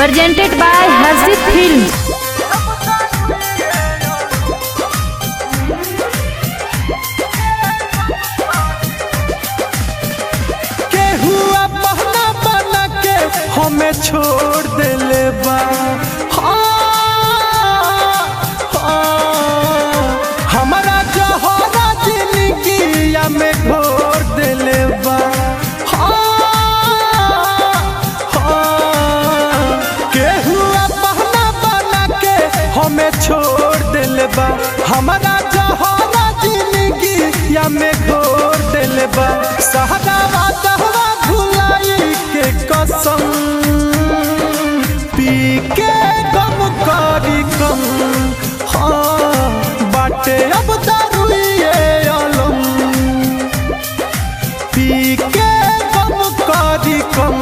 presented by Harshit Films। केहुआ बहना बना के हमें छोड़ देले बा। हमारा जहरा जिंदगिया में घोर देले बा। केहुआ बहना बना के हमें छोड़ देले बा। हमारा जहरा जिंदगिया में घोर देले बा। सहरा वादवा भुलाई के कसम पी के गम करी कम। बाटे अब दारुए आलम पी के गम करी कम।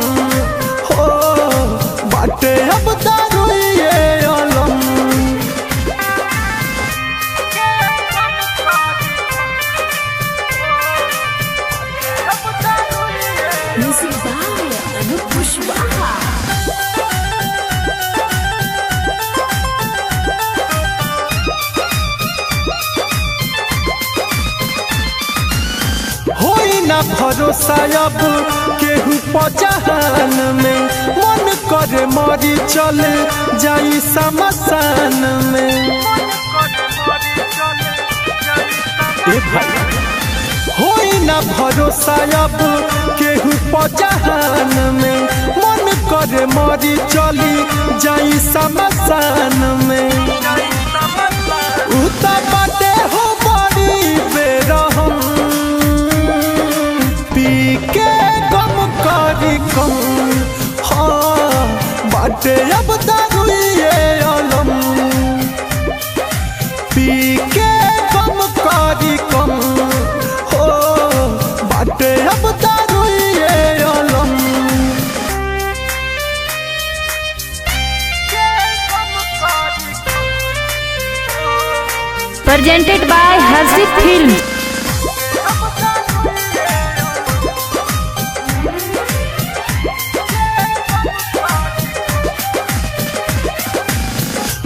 बाटे अब दारुए आलम। Music by Anup Kushwaha। होई ना भरोसा अब केहू पहचान में। मन करे मरी चले जाई शमशान में। ए भाई होई ना भरोसा अब केहू पहचान में। मन करे मरी चली जाई शमशान में। उता बाटे हो बड़ी बेरहम पी के गम करी कम। बाटे अब दारुए आलम पी के गम करी कम। बाटे अब दारुए आलम। Presented by Harshit Films।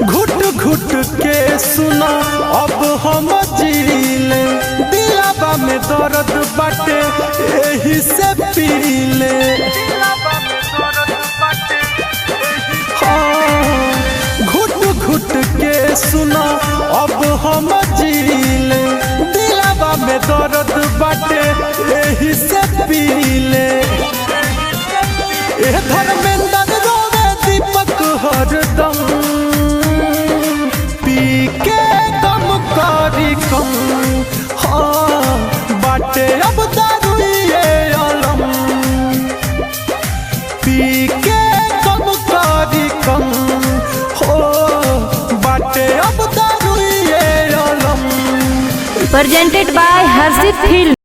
घुट घुट के सुना अब हम जीले। दिलाबा में दर्द बाटे एही से पीले। घुट घुट के सुना अब हम जीले। दिलाबा में दर्द बाटे एही से पीले। ए धर्मेंद्र रोवे दीपक हरदम पी के गम करी कम। बाटे अब दारुए आलम पी के गम करी कम। बाटे अब दारुए आलम। Presented by Harshit Films।